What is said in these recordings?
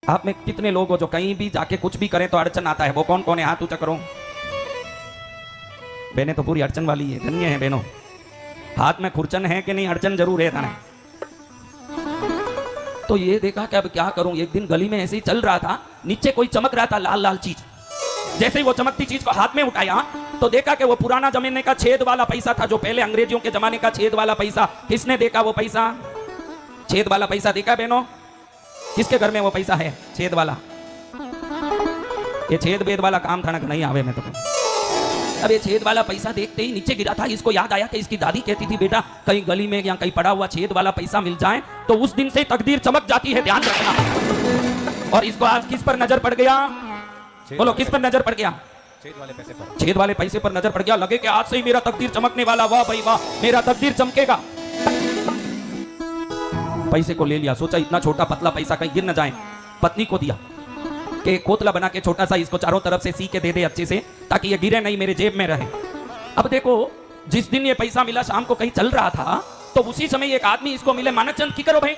आप में कितने लोग हो जो कहीं भी जाके कुछ भी करें तो अड़चन आता है? वो कौन कौन है? हाथ ऊंचा करो। बहनें तो पूरी अड़चन वाली है, धन्य है बहनों। हाथ में खुरचन है कि नहीं? अड़चन जरूर है थाने। तो ये देखा कि अब क्या करूं। एक दिन गली में ऐसे ही चल रहा था, नीचे कोई चमक रहा था लाल लाल चीज। जैसे ही वो चमकती चीज को हाथ में उठाया तो देखा कि वो पुराना जमाने का छेद वाला पैसा था, जो पहले अंग्रेजों के जमाने का छेद वाला पैसा। किसने देखा वो पैसा? छेद वाला पैसा देखा बहनों? किसके घर में वो पैसा है छेद वाला? ये छेद वेद वाला काम था ना, नहीं आवे में तो। अब ये छेद वाला पैसा देखते ही नीचे गिरा था। इसको याद आया कि इसकी दादी कहती थी, बेटा कहीं गली में या कहीं पड़ा हुआ छेद वाला पैसा मिल जाए तो उस दिन से तकदीर चमक जाती है, ध्यान रखना। और इसको आज किस पर नजर पड़ गया? बोलो किस पर नजर पड़ गया? छेद वाले पैसे पर। छेद वाले पैसे पर नजर पड़ गया। लगे कि आज से ही मेरा तकदीर चमकने वाला। वाह भाई वाह, मेरा तकदीर चमकेगा। पैसे को ले लिया, सोचा इतना छोटा पतला पैसा कहीं गिर न जाए। पत्नी को दिया कि कोतला बना के छोटा सा इसको चारों तरफ से सी के दे दे अच्छे से, ताकि ये गिरे नहीं, मेरे जेब में रहे। अब देखो, जिस दिन ये पैसा मिला शाम को कहीं चल रहा था तो उसी समय एक आदमी इसको मिले। मानचंद की करो भाई,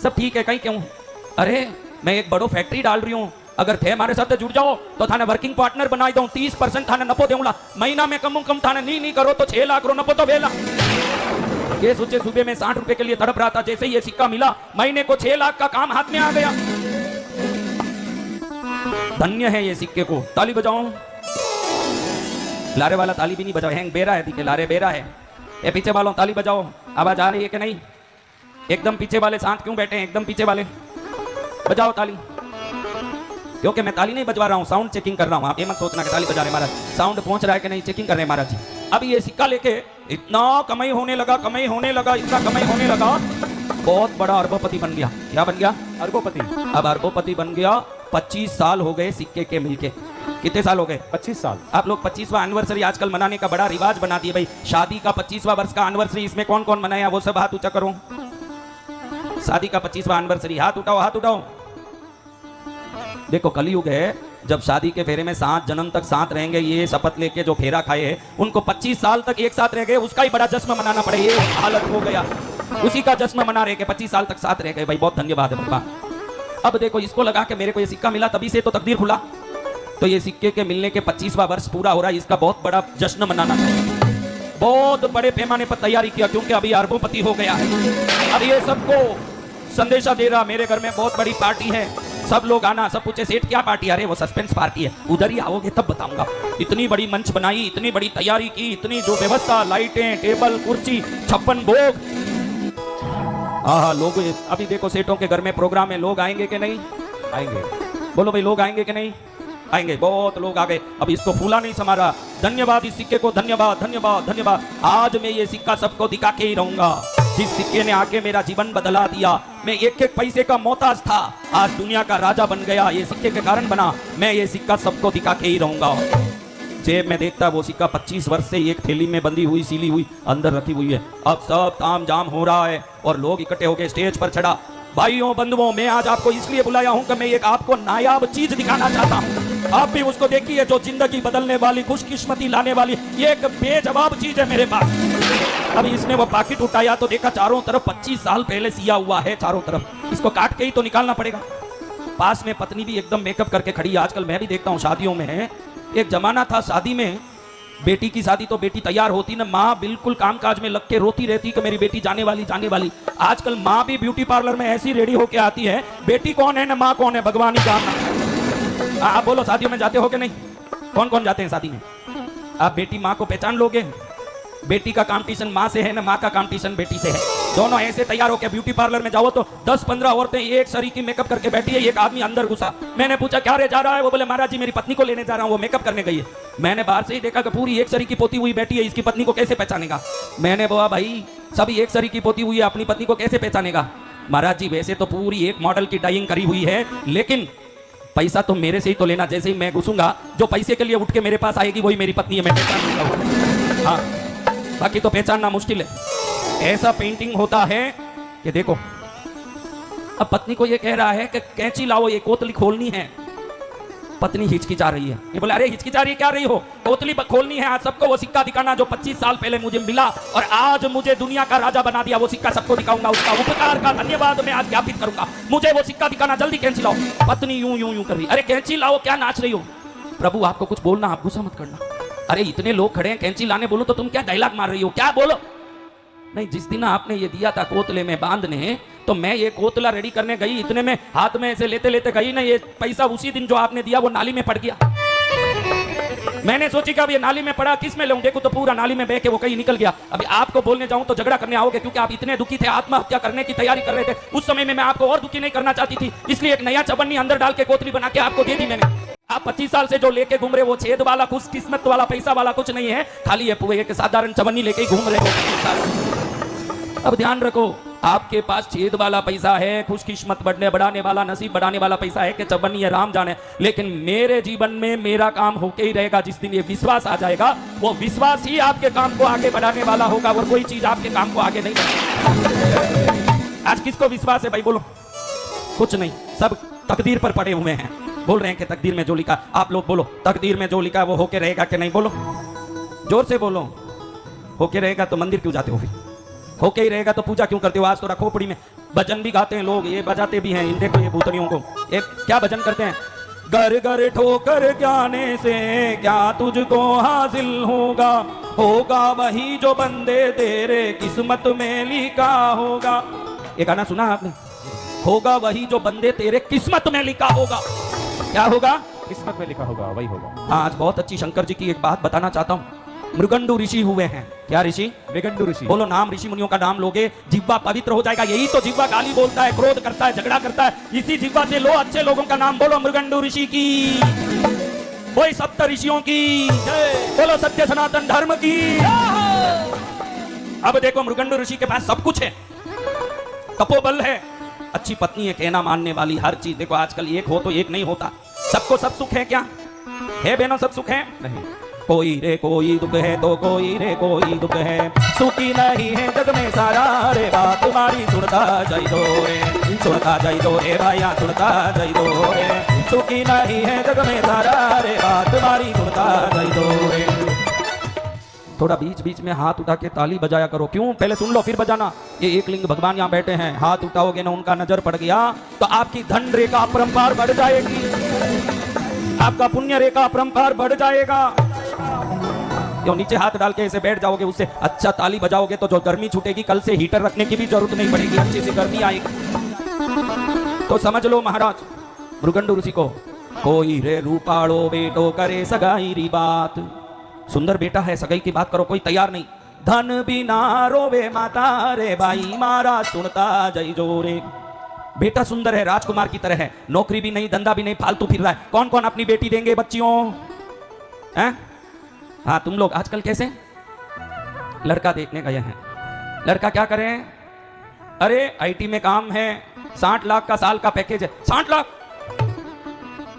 सब ठीक है? कहीं क्यों? अरे मैं एक बड़ो फैक्ट्री डाल रही हूँ, अगर थे हमारे साथ जुड़ जाओ तो थाने वर्किंग पार्टनर बनाई दो, 30% थाने नफो देऊंगा महीना में, कम थाने नहीं करो तो 6 लाख रो नफो तो बेला। ये सोचे सुबह में 60 रुपए के लिए तड़प रहा था, जैसे ही ये सिक्का मिला महीने को 6 लाख का काम हाथ में आ गया। धन्य है ये सिक्के को। ताली बजाओ। लारे वाला ताली भी नहीं बजाओ, हैंग बेरा है, दिखे लारे बेरा है। ये पीछे वालों ताली बजाओ। आवाज आ रही है कि नहीं? एकदम पीछे वाले शांत क्यों बैठे हैं? एकदम पीछे वाले बजाओ ताली, क्योंकि मैं ताली नहीं बजवा रहा हूँ, साउंड चेकिंग कर रहा हूँ। आप ये मत सोचना कि ताली बजा रहे महाराज, साउंड पहुंच रहा है कि नहीं चेकिंग कर रहे महाराज जी। अब ये सिक्का लेके इतना कमाई होने लगा, इतना कमाई होने लगा, बहुत बड़ा अरबोपति बन गया। क्या बन गया? अरबोपति। अब अरबोपति बन गया। 25 साल हो गए सिक्के के मिलके। कितने साल हो गए? 25 साल। आप लोग 25वां एनिवर्सरी आजकल मनाने का बड़ा रिवाज बना दिए भाई। शादी का 25वां वर्ष का एनिवर्सरी, इसमें कौन कौन मनाया वो सब हाथ ऊंचा करो। शादी का 25वां एनिवर्सरी, हाथ उठाओ, हाथ उठाओ। देखो कलयुग है, जब शादी के फेरे में 7 जन्म तक साथ रहेंगे, ये शपथ लेके जो फेरा खाए हैं उनको 25 साल तक एक साथ रह गए, उसका ही बड़ा जश्न मनाना पड़े। ये हालत हो गया, उसी का जश्न मना रहे कि 25 साल तक साथ रह गए भाई। बहुत धन्यवाद है बाबा। अब देखो इसको लगा कि मेरे को ये सिक्का मिला तभी से तो तकदीर खुला, तो ये सिक्के के मिलने के 25वां वर्ष पूरा हो रहा है, इसका बहुत बड़ा जश्न मनाना चाहिए। बहुत बड़े पैमाने पर तैयारी किया, क्योंकि अभी अरबोपति हो गया है। अब ये सबको संदेशा दे रहा, मेरे घर में बहुत बड़ी पार्टी है, सब लोग आना। सब पूछे सेठ क्या पार्टी? अरे वो सस्पेंस पार्टी है, उधर ही आओगे तब बताऊंगा। इतनी बड़ी मंच बनाई, इतनी बड़ी तैयारी की, इतनी जो व्यवस्था, लाइटें, टेबल, कुर्सी, 56 भोग। हाँ लोग अभी देखो सेठों के घर में प्रोग्राम है, लोग आएंगे कि नहीं आएंगे? बोलो भाई, लोग आएंगे कि नहीं आएंगे? बहुत लोग आ गए। अब इसको फूला नहीं समारा। धन्यवाद इस सिक्के को, धन्यवाद धन्यवाद धन्यवाद। आज मैं ये सिक्का सबको दिखा के ही रहूंगा। जिस सिक्के ने आके मेरा जीवन बदला दिया, मैं एक एक पैसे का मोहताज था, आज दुनिया का राजा बन गया, ये सिक्के के कारण बना। मैं ये सिक्का सबको दिखा के ही रहूंगा। जेब में देखता वो सिक्का 25 वर्ष से एक थैली में बंधी हुई, सीली हुई अंदर रखी हुई है। अब सब ताम जाम हो रहा है और लोग इकट्ठे होकर स्टेज पर चढ़ा। भाइयों बंधुओं, मैं आज आपको इसलिए बुलाया हूं कि मैं एक आपको नायाब चीज दिखाना चाहता हूं। आप भी उसको देखिए, जो जिंदगी बदलने वाली, खुशकिस्मती लाने वाली, ये एक बेजवाब चीज है मेरे पास। अभी इसने वो पाकिट उठाया तो देखा चारों तरफ 25 साल पहले सिया हुआ है चारों तरफ। इसको काट के ही तो निकालना पड़ेगा। पास में पत्नी भी एकदम मेकअप करके खड़ी है। आजकल मैं भी देखता हूँ शादियों में, एक जमाना था शादी में, बेटी की शादी तो बेटी तैयार होती ना, माँ बिल्कुल कामकाज में लग के रोती रहती कि मेरी बेटी जाने वाली जाने वाली। आजकल माँ भी ब्यूटी पार्लर में ऐसी रेडी होके आती है, बेटी कौन है ना माँ कौन है भगवान ही जानना। आप बोलो शादियों में जाते हो कि नहीं? कौन कौन जाते हैं शादी में? आप बेटी माँ को पहचान लोगे? बेटी का कंपटीशन माँ से है ना माँ का कंपटीशन बेटी से है। दोनों ऐसे तैयार होकर ब्यूटी पार्लर में जाओ तो 10-15 औरतें एक सरीकी मेकअप करके बैठी है। एक आदमी अंदर घुसा, मैंने पूछा क्या रे जा रहा है? वो बोले महाराज जी मेरी पत्नी को लेने जा रहा हूँ, वो मेकअप करने गई है। मैंने बाहर से ही देखा कि पूरी एक सरीकी पोती हुई बैठी है, इसकी पत्नी को कैसे पहचानेगा? मैंने बोला भाई सभी एक सरीकी पोती हुई है, अपनी पत्नी को कैसे पहचानेगा? महाराज जी वैसे तो पूरी एक मॉडल की डाइंग करी हुई है, लेकिन पैसा तो मेरे से ही तो लेना। जैसे ही मैं घुसूंगा, जो पैसे के लिए उठ के मेरे पास आएगी वही मेरी पत्नी है, मैं पहचान लूंगा। हाँ, बाकी तो पहचानना मुश्किल है। ऐसा पेंटिंग होता है कि देखो, अब पत्नी को ये कह रहा है कि कैंची लाओ, ये कोतली खोलनी है। पत्नी हिचकिचा रही है। ये बोले अरे हिचकिचा रही क्या रही हो, बोतली खोलनी है, आज सबको वो सिक्का दिखाना जो 25 साल पहले मुझे मिला और आज मुझे दुनिया का राजा बना दिया। वो सिक्का सबको दिखाऊंगा, उसका उपकार का धन्यवाद मैं आज ज्ञापित करूंगा। मुझे वो सिक्का दिखाना, जल्दी कैंची लाओ। पत्नी यूं यूं यूं कर रही, अरे कैंची लाओ, क्या नाच रही हो। प्रभु आपको कुछ बोलना, आप गुस्सा मत करना। अरे इतने लोग खड़े हैं, कैंची लाने बोलो तो तुम क्या डायलॉग मार रही हो, क्या बोलो। नहीं, जिस दिन आपने ये दिया था कोतले में बांधने, तो मैं ये कोतला रेडी करने गई, इतने में हाथ में ऐसे लेते लेते गई ना, ये पैसा उसी दिन जो आपने दिया वो नाली में पड़ गया। मैंने सोची कि अब ये नाली में पड़ा, किस में लूं, देखो तो पूरा नाली में बह के वो कहीं निकल गया। अभी आपको बोलने जाऊं तो झगड़ा करने आओगे, क्योंकि आप इतने दुखी थे, आत्महत्या करने की तैयारी कर रहे थे। उस समय में मैं आपको और दुखी नहीं करना चाहती थी, इसलिए एक नया चवन्नी अंदर डाल के कोतली बना के आपको दे दी मैंने। आप 25 साल से जो लेके घूम रहे, वो छेद वाला, खुश किस्मत वाला, पैसा वाला कुछ नहीं है, खाली ये पूरे एक साधारण चवन्नी लेके घूम रहे हो। अब ध्यान रखो, आपके पास छेद वाला पैसा है, खुशकिस्मत बढ़ाने वाला, नसीब बढ़ाने वाला पैसा है कि चवन्नी है, राम जाने। लेकिन मेरे जीवन में मेरा काम होके ही रहेगा। जिस दिन ये विश्वास आ जाएगा, वो विश्वास ही आपके काम को आगे बढ़ाने वाला होगा, और कोई चीज आपके काम को आगे नहीं बढ़ाएगी। आज किसको विश्वास है भाई, बोलो। कुछ नहीं, सब तकदीर पर पड़े हुए हैं। बोल रहे हैं कि तकदीर में जो लिखा, आप लोग बोलो तकदीर में जो लिखा वो होके रहेगा कि नहीं, बोलो जोर से बोलो। होके रहेगा तो मंदिर क्यों जाते हो, फिर होके ही रहेगा तो पूजा क्यों करते हो। आज तो खोपड़ी में भजन भी गाते हैं लोग, ये बजाते भी हैं, इन देखो ये भूतनियों को, एक क्या भजन करते हैं, घर घर ठोकर जाने से क्या तुझको हासिल होगा, होगा वही जो बंदे तेरे किस्मत में लिखा होगा। ये गाना सुना आपने, होगा वही जो बंदे तेरे किस्मत में लिखा होगा। क्या होगा, किस्मत में लिखा होगा वही होगा। हाँ, आज बहुत अच्छी शंकर जी की एक बात बताना चाहता हूँ। मृगंडु ऋषि हुए हैं, क्या ऋषि, मृगंडु ऋषि। बोलो नाम, ऋषि मुनियों का नाम लोगे, जिह्वा पवित्र हो जाएगा। यही तो जिह्वा गाली बोलता है, क्रोध करता है, झगड़ा करता है, इसी जिह्वा से लो अच्छे लोगों का नाम। बोलो मृगंडु ऋषि की, वही सप्त ऋषियों की, बोलो सत्य सनातन धर्म की। अब देखो मृगंडु ऋषि के पास सब कुछ है, तपोबल है, अच्छी पत्नी है, कहना मानने वाली, हर चीज। देखो आजकल एक हो तो एक नहीं होता, सबको सब सुख है क्या है बहनों, सब सुख है नहीं। कोई रे कोई दुख है तो कोई रे कोई दुख है, सुखी नहीं है जग में सारा रे, बात तुम्हारी सुनता जाई दो रे, सुनता जाई दो रे भाइया, सुनता जाई दो रे, सुखी नहीं है जग में सारा रे, बात तुम्हारी सुनता जाई दो रे। थोड़ा बीच बीच में हाथ उठा के ताली बजाया करो, क्यों, पहले सुन लो फिर बजाना। ये एक लिंग भगवान यहाँ बैठे हैं, हाथ उठाओगे ना, उनका नजर पड़ गया तो आपकी धन रेखा अपरंपार बढ़ जाएगी, आपका पुण्य रेखा अपरंपार बढ़ जाएगा। जो नीचे हाथ डाल के ऐसे बैठ जाओगे, उससे अच्छा ताली बजाओगे तो जो गर्मी छूटेगी, कल से हीटर रखने की भी जरूरत नहीं पड़ेगी, अच्छी सी गर्मी आएगी। तो समझ लो महाराज मृगंडु ऋषि को, कोई रे रूपाड़ो बेटो करे सगाई री बात, सुंदर बेटा है, सगाई की बात करो, कोई तैयार नहीं। धन बिना रोवे माता रे, भाई मारा सुनता जय जोरे। बेटा सुंदर है, राजकुमार की तरह है, नौकरी भी नहीं, धंधा भी नहीं, फालतू फिर रहा है। कौन कौन अपनी बेटी देंगे बच्चियों, हैं? हाँ, तुम लोग आजकल कैसे लड़का देखने गए हैं, लड़का क्या करें, अरे आईटी में काम है, 60 लाख का साल का पैकेज है, 60 लाख।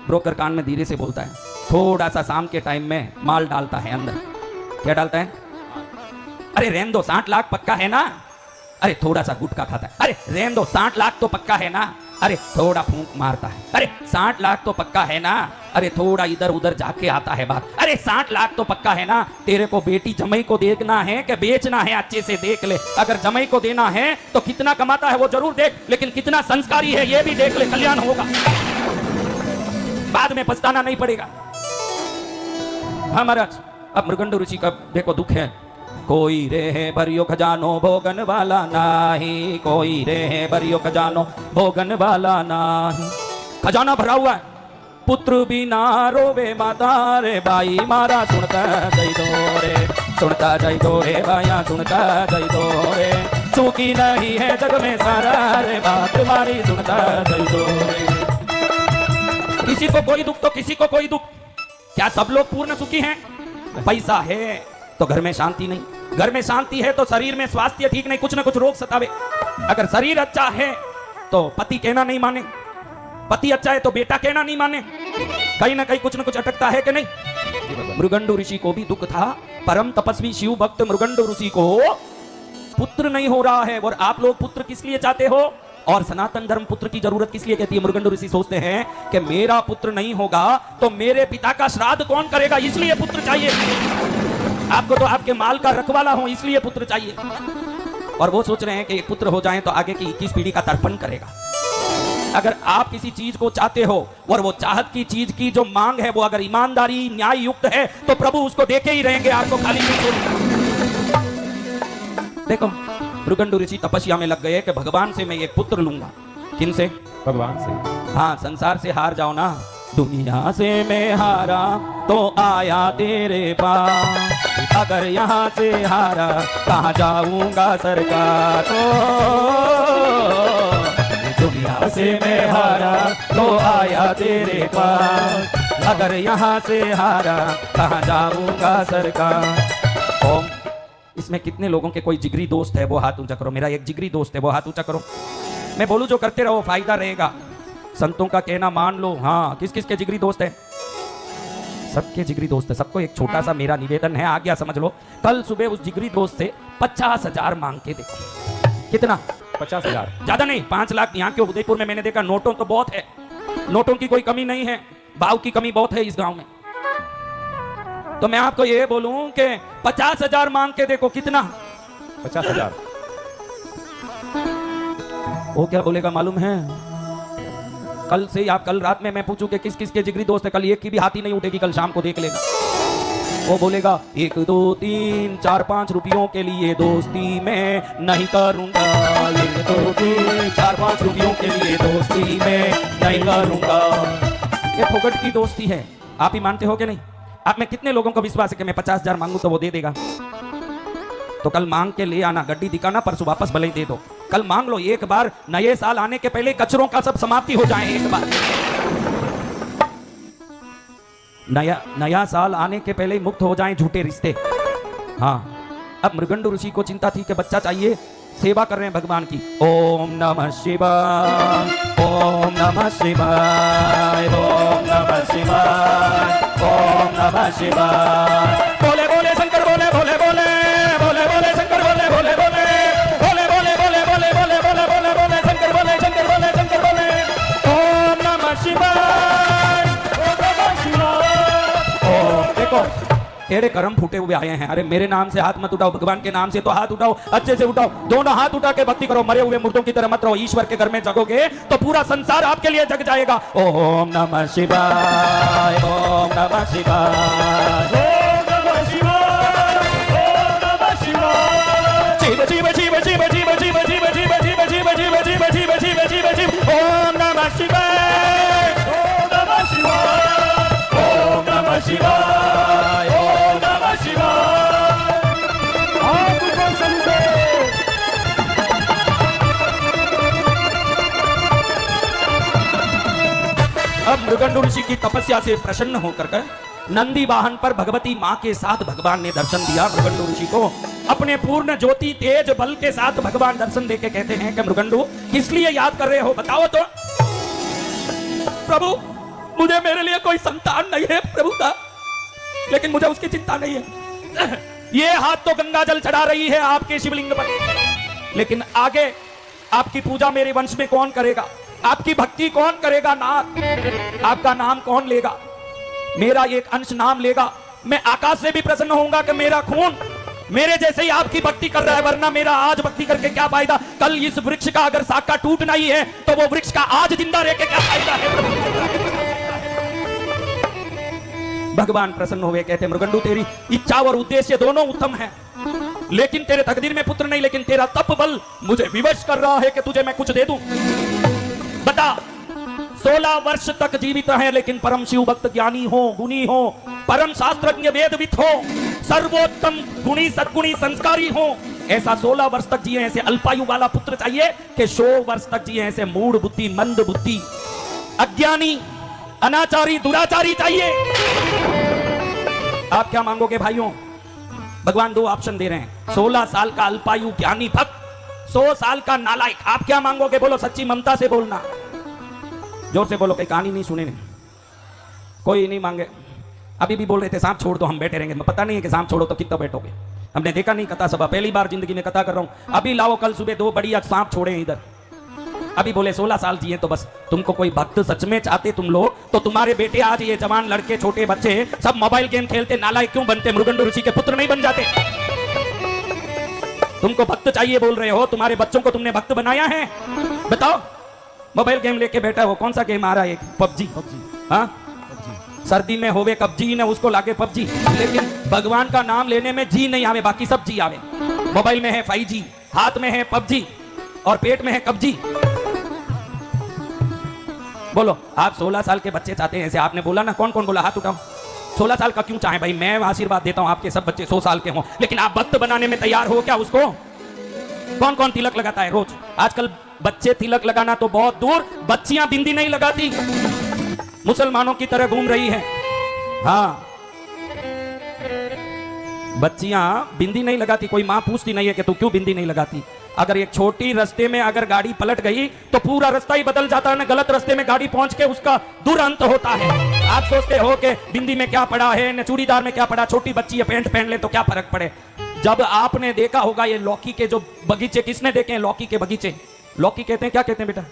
ब्रोकर कान में धीरे से बोलता है, थोड़ा सा शाम के टाइम में माल डालता है अंदर। क्या डालता है, अरे रहने दो, 60 लाख पक्का है ना, अरे थोड़ा सा गुटखा खाता है, अरे रहने दो, 60 लाख तो पक्का है ना, अरे थोड़ा फूंक मारता है, अरे 60 लाख तो पक्का है ना, अरे थोड़ा इधर उधर जाके आता है बात, अरे 60 लाख तो पक्का है ना। तेरे को बेटी जमाई को देखना है कि बेचना है, अच्छे से देख ले। अगर जमाई को देना है तो कितना कमाता है वो जरूर देख, लेकिन कितना संस्कारी है ये भी देख ले, कल्याण होगा, बाद में पछताना नहीं पड़ेगा। हाँ महाराज, अब मृगंडु ऋषि का देखो दुख है, कोई रे है भरियो खजानो भोगन वाला नाही, कोई रे है भरियो खजानो भोगन वाला नाही। खजाना भरा हुआ है, पुत्र बिना रोवे माता रे, भाई मारा सुनता जय दो रे, सुनता जय दो रे भाइया, सुनता जय दो रे, सुखी नहीं है जग में सारा रे, बात तुम्हारी सुनता जय दो रे। किसी को कोई दुख तो किसी को कोई दुख, क्या सब लोग पूर्ण सुखी हैं? पैसा है तो घर में शांति नहीं, घर में शांति है तो शरीर में स्वास्थ्य ठीक नहीं, कुछ ना कुछ रोग सतावे। अगर शरीर अच्छा है तो पति कहना नहीं माने, पति अच्छा है तो बेटा कहना नहीं माने, कहीं ना कहीं कुछ ना कुछ अटकता है कि नहीं। मृगंडु ऋषि को भी दुख था, परम तपस्वी शिव भक्त मृगंडु ऋषि को पुत्र नहीं हो रहा है। और आप लोग पुत्र किस लिए चाहते हो? और सनातन धर्म पुत्र की जरूरत किस लिए कहती है? मृगंड ऋषि सोचते हैं कि मेरा पुत्र नहीं होगा तो मेरे पिता का श्राद्ध कौन करेगा, इसलिए पुत्र चाहिए। आपको तो आपके माल का रखवाला हो, इसलिए पुत्र चाहिए। और वो सोच रहे हैं कि एक पुत्र हो जाए तो आगे की 21 पीढ़ी का तर्पण करेगा। अगर आप किसी चीज को चाहते हो और वो चाहत की चीज की जो मांग है वो अगर ईमानदारी न्याय युक्त है तो प्रभु उसको देके ही रहेंगे, आपको खाली नहीं छोड़ेंगे। देखो मृगंड ऋषि तपस्या में लग गए कि भगवान से मैं एक पुत्र लूंगा। किन से? भगवान से। हाँ, संसार से हार जाओ ना। दुनिया से मैं हारा तो आया तेरे पास, अगर यहाँ से हारा कहाँ जाऊंगा सरकार। दुनिया से मैं हारा तो आया तेरे पास, अगर यहाँ से हारा कहाँ जाऊंगा सरकार। ओम, इसमें कितने लोगों के कोई जिगरी दोस्त है वो हाथ ऊंचा करो। मेरा एक जिगरी दोस्त है वो हाथ ऊंचा करो। मैं बोलूं जो करते रहो, फायदा रहेगा। संतों का कहना मान लो। हाँ, किस किस के जिगरी दोस्त है? सबके जिगरी दोस्त है। सबको एक छोटा सा मेरा निवेदन है, आ गया समझ लो। कल सुबह उस जिगरी दोस्त से 50,000 मांग के देखो। कितना? 50,000। ज्यादा नहीं, 5 लाख। यहाँ के उदयपुर में मैंने देखा नोटों तो बहुत है, नोटों की कोई कमी नहीं है, भाव की कमी बहुत है इस गांव में। तो मैं आपको ये बोलूं कि 50,000 मांग के देखो। कितना? 50,000। वो क्या बोलेगा मालूम है? कल से या कल रात में मैं पूछूं कि किस किस के जिगरी दोस्त है, कल एक की भी हाथी नहीं उठेगी, कल शाम को देख लेना। वो बोलेगा 1 2 3 4 5 रुपयों के लिए दोस्ती मैं नहीं करूंगा, 1 2 3 4 5 रुपयों के लिए दोस्ती मैं नहीं करूंगा। ये फोकट की दोस्ती है। आप ही मानते हो कि नहीं? आप में कितने लोगों को विश्वास है कि मैं 50,000 मांगू तो वो दे देगा? तो कल मांग के ले आना, गड्डी दिखाना, परसों वापस भले ही दे दो। कल मांग लो एक बार, नए साल आने के पहले कचरों का सब समाप्ति हो जाए एक बार। नया साल आने के पहले ही मुक्त हो जाएं झूठे रिश्ते। हाँ, अब मृगंड ऋषि को चिंता थी कि बच्चा चाहिए, सेवा कर रहे हैं भगवान की। ओम नमः शिवाय, ओम नमः शिवाय, ओम नमः शिवाय, ओम नमः शिवाय। बोले बोले शंकर बोले, बोले बोले, बोले बोले शंकर बोले, बोले बोले, बोले बोले, बोले बोले, बोले बोले, बोले बोले शंकर बोले, शंकर बोले, शंकर बोले। ओम नमः शिवाय, ओम नमः शिवाय। ओम, देखो तेरे कर्म फूटे हुए आए हैं। अरे मेरे नाम से हाथ मत उठाओ, भगवान के नाम से तो हाथ उठाओ, अच्छे से उठाओ, दोनों हाथ उठा के भक्ति करो। मरे हुए मुर्दों की तरह मत रहो। ईश्वर के घर में जगोगे तो पूरा संसार आपके लिए जग जाएगा। ओम नमः शिवाय, ओम नमः शिवाय, ओम नमः शिवाय, ओम नमः शिवाय। शिव शिव शिव शिव शिव शिव शिव शिव शिव शिव शिव शिव शिव शिव शिव शिव। ओम नमः शिवाय, ओम नमः शिवाय, ओम नमः शिवाय, ओम नमः शिवाय। आपको समझे। अब मृगंड ऋषि की तपस्या से प्रसन्न होकर के नंदी वाहन पर भगवती मां के साथ भगवान ने दर्शन दिया। मृगंड ऋषि को अपने पूर्ण ज्योति तेज बल के साथ भगवान दर्शन देके कहते हैं कि मृगंडु किस लिए याद कर रहे हो, बताओ तो। प्रभु, मुझे मेरे लिए कोई संतान नहीं है प्रभु का, लेकिन मुझे उसकी चिंता नहीं है। ये हाथ तो गंगा जल चढ़ा रही है आपके शिवलिंग पर, लेकिन आगे आपकी पूजा मेरे वंश में कौन करेगा? आपकी भक्ति कौन करेगा? नाथ, आपका नाम कौन लेगा? मेरा एक अंश नाम लेगा, मैं आकाश से भी प्रसन्न होऊंगा कि मेरा खून मेरे जैसे ही आपकी भक्ति कर रहा है, वरना मेरा आज भक्ति करके क्या फायदा? कल इस वृक्ष का अगर शाखा टूटना ही है तो वो वृक्ष का आज जिंदा रह के क्या फायदा है? भगवान प्रसन्न हुए, कहते मृगंडु तेरी इच्छा और उद्देश्य दोनों उत्तम है, लेकिन तेरे तकदीर में पुत्र नहीं, लेकिन तेरा तप बल मुझे विवश कर रहा है कि तुझे मैं कुछ दे दूं। बता, 16 वर्ष तक जीवित है, लेकिन परम शिव भक्त ज्ञानी हो, गुणी हो, परम शास्त्रज्ञ वेदविद हो, सर्वोत्तम गुणी सद्गुणी संस्कारी हो, ऐसा 16 वर्ष तक जिए ऐसे अल्पायु वाला पुत्र चाहिए कि 100 वर्ष तक जिए ऐसे मूढ़ बुद्धि, मंद बुद्धि, अज्ञानी, अनाचारी, दुराचारी चाहिए। आप क्या मांगोगे भाइयों? भगवान 2 ऑप्शन दे रहे हैं। 16 साल का अल्पायु ज्ञानी भक्त, 100 साल का नालायक। आप क्या मांगोगे? बोलो, सच्ची ममता से बोलना, जोर से बोलो, कहीं कहानी नहीं सुने नहीं, कोई नहीं मांगे। अभी भी बोल रहे थे सांप छोड़ दो, हम बैठे रहेंगे। पता नहीं है कि सांप छोड़ो तो कितना बैठोगे, हमने देखा नहीं कथा सभा, पहली बार जिंदगी में कथा कर रहा हूं। अभी लाओ, कल सुबह 2 बढ़िया सांप छोड़े इधर, अभी बोले 16 साल जिए तो बस। तुमको कोई भक्त सच में चाहते तुम लोग तो तुम्हारे बेटे आज ये जवान लड़के छोटे बच्चे सब मोबाइल गेम खेलते नालायक क्यों बनते, मृगंड ऋषि के पुत्र नहीं बन जाते? तुमको भक्त चाहिए बोल रहे हो, तुम्हारे बच्चों को तुमने भक्त बनाया है? बताओ। मोबाइल गेम लेके बैठा हो, कौन सा गेम आ रहा है? पबजी। हाँ, सर्दी में होवे कब्जी ने उसको लागे पबजी, लेकिन भगवान का नाम लेने में जी नहीं आवे, बाकी सब जी आवे। मोबाइल में है 5G, हाथ में है पबजी और पेट में है कब्जी। बोलो, आप 16 साल के बच्चे चाहते हैं? ऐसे आपने बोला ना, कौन कौन बोला? हाथ उठाओ। 16 साल का क्यों चाहे भाई? मैं आशीर्वाद देता हूं आपके सब बच्चे 100 साल के हों, लेकिन आप भक्त बनाने में तैयार हो क्या उसको? कौन कौन तिलक लगाता है रोज? आजकल बच्चे तिलक लगाना तो बहुत दूर, बच्चियां बिंदी नहीं लगाती, मुसलमानों की तरह घूम रही है। हाँ, बच्चियां बिंदी नहीं लगाती, कोई मां पूछती नहीं है कि तू क्यों बिंदी नहीं लगाती। अगर एक छोटी रास्ते में अगर गाड़ी पलट गई तो पूरा रास्ता ही बदल जाता है ना, गलत रास्ते में गाड़ी पहुंच के उसका दुरंत होता है। आप सोचते हो कि बिंदी में क्या पड़ा है न चूड़ीदार में क्या पड़ा, छोटी बच्ची है पेंट पहन ले तो क्या फर्क पड़े। जब आपने देखा होगा ये लौकी के जो बगीचे, किसने देखे हैं लौकी के बगीचे? लौकी कहते हैं, क्या कहते हैं बेटा?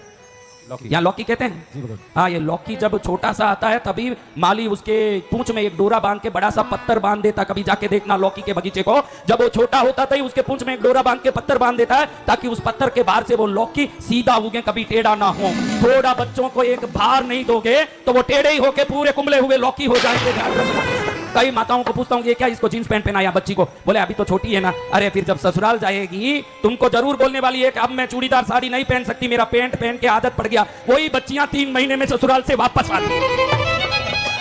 यहाँ लौकी कहते हैं। हाँ, ये लौकी जब छोटा सा आता है तभी माली उसके पूंछ में एक डोरा बांध के बड़ा सा पत्थर बांध देता। कभी जाके देखना लौकी के बगीचे को, जब वो छोटा होता था ही उसके पूंछ में एक डोरा बांध के पत्थर बांध देता है ताकि उस पत्थर के बाहर से वो लौकी सीधा उगे, कभी टेढ़ा ना हो। थोड़ा बच्चों को एक भार नहीं दोगे तो वो टेढ़े ही होके पूरे कुंबले हुए लौकी हो जाएंगे। कई माताओं को पूछता हूँ ये क्या इसको जींस पैंट पहनाया बच्ची को? बोले अभी तो छोटी है ना। अरे फिर जब ससुराल जाएगी तुमको जरूर बोलने वाली है कि अब मैं चूड़ीदार साड़ी नहीं पहन सकती, मेरा पेंट पहन के आदत पड़ गया। वही बच्चियां 3 महीने में ससुराल से वापस आती।